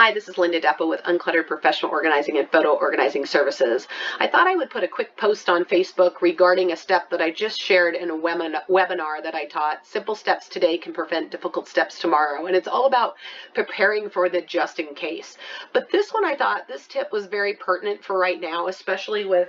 Hi, this is Linda Deppa with Uncluttered Professional Organizing and Photo Organizing Services. I thought I would put a quick post on Facebook regarding a step that I just shared in a webinar that I taught. Simple steps today can prevent difficult steps tomorrow. And it's all about preparing for the just in case. But this one, I thought this tip was very pertinent for right now, especially with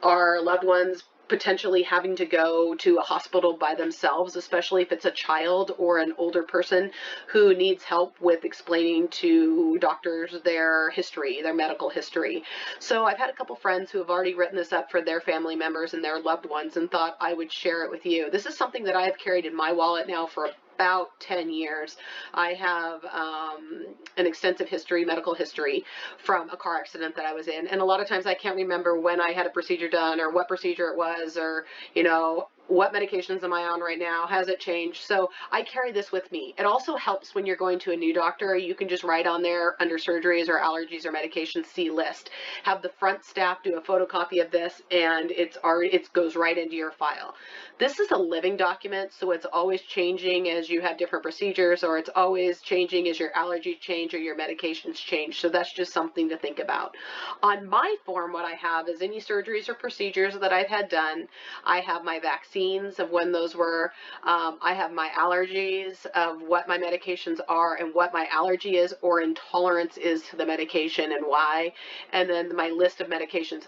our loved ones potentially having to go to a hospital by themselves, especially if it's a child or an older person who needs help with explaining to doctors their history, their medical history. So I've had a couple friends who have already written this up for their family members and their loved ones and thought I would share it with you. This is something that I have carried in my wallet now for about 10 years. I have an extensive history, medical history from a car accident that I was in. And a lot of times I can't remember when I had a procedure done or what procedure it was, or, what medications am I on right now? Has it changed? So I carry this with me. It also helps when you're going to a new doctor. You can just write on there under surgeries or allergies or medications, see list. Have the front staff do a photocopy of this, and it goes right into your file. This is a living document, so it's always changing as you have different procedures, or it's always changing as your allergies change or your medications change. So that's just something to think about. On my form, what I have is any surgeries or procedures that I've had done. I have my vaccines of when those were. I have my allergies of what my medications are and what my allergy is or intolerance is to the medication and why. And then my list of medications.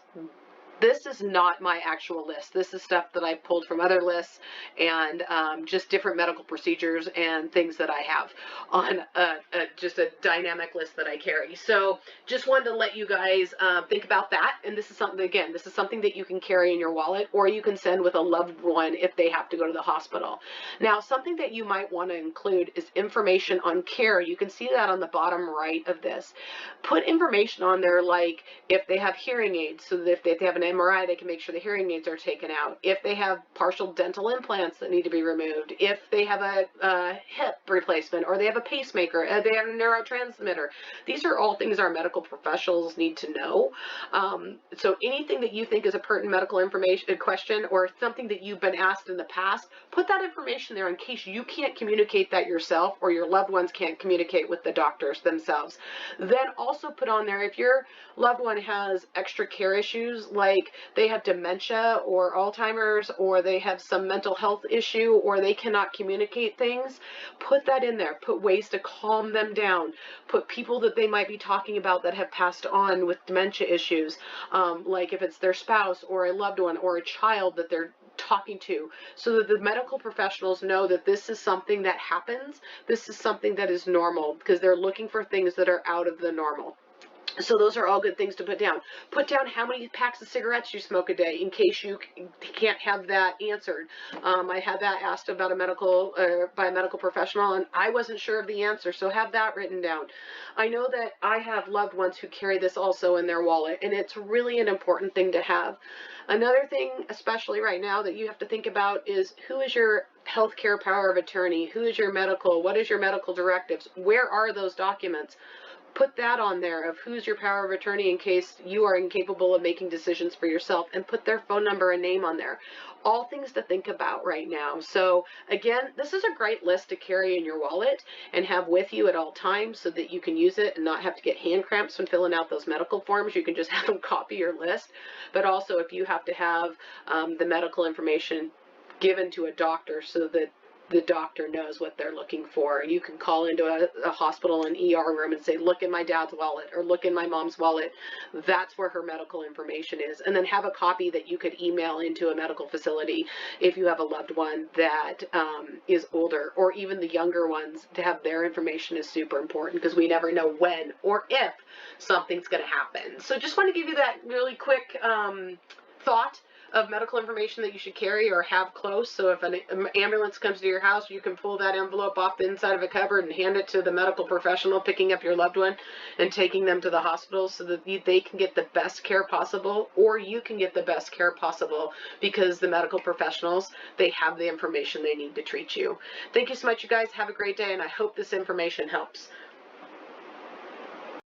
This is not my actual list. This is stuff that I pulled from other lists and just different medical procedures and things that I have on just a dynamic list that I carry. So just wanted to let you guys think about that. And this is something, again, this is something that you can carry in your wallet or you can send with a loved one if they have to go to the hospital. Now, something that you might want to include is information on care. You can see that on the bottom right of this. Put information on there like if they have hearing aids, so that if they have an MRI, they can make sure the hearing aids are taken out. If they have partial dental implants that need to be removed, if they have a hip replacement, or they have a pacemaker, they have a neurotransmitter. These are all things our medical professionals need to know. So anything that you think is a pertinent medical information question or something that you've been asked in the past, put that information there in case you can't communicate that yourself or your loved ones can't communicate with the doctors themselves. Then also put on there if your loved one has extra care issues like they have dementia or Alzheimer's, or they have some mental health issue, or they cannot communicate things, put that in there. Put ways to calm them down. Put people that they might be talking about that have passed on with dementia issues, like if it's their spouse or a loved one or a child that they're talking to, so that the medical professionals know that this is something that happens. This is something that is normal because they're looking for things that are out of the normal. So those are all good things to put down. Put down how many packs of cigarettes you smoke a day in case you can't have that answered. I had that asked about by a medical professional, and I wasn't sure of the answer, so have that written down. I know that I have loved ones who carry this also in their wallet, and it's really an important thing to have. Another thing, especially right now, that you have to think about is who is your healthcare power of attorney? Who is your medical? What is your medical directives? Where are those documents? Put that on there of who's your power of attorney in case you are incapable of making decisions for yourself, and put their phone number and name on there. All things to think about right now. So again, this is a great list to carry in your wallet and have with you at all times so that you can use it and not have to get hand cramps when filling out those medical forms. You can just have them copy your list. But also if you have to have the medical information given to a doctor so that the doctor knows what they're looking for. You can call into a hospital, an ER room, and say, look in my dad's wallet or look in my mom's wallet. That's where her medical information is. And then have a copy that you could email into a medical facility if you have a loved one that is older, or even the younger ones. To have their information is super important because we never know when or if something's going to happen. So just want to give you that really quick thought of medical information that you should carry or have close. So if an ambulance comes to your house, you can pull that envelope off the inside of a cupboard and hand it to the medical professional picking up your loved one and taking them to the hospital so that they can get the best care possible, or you can get the best care possible because the medical professionals, they have the information they need to treat you. Thank you so much, you guys. Have a great day, and I hope this information helps.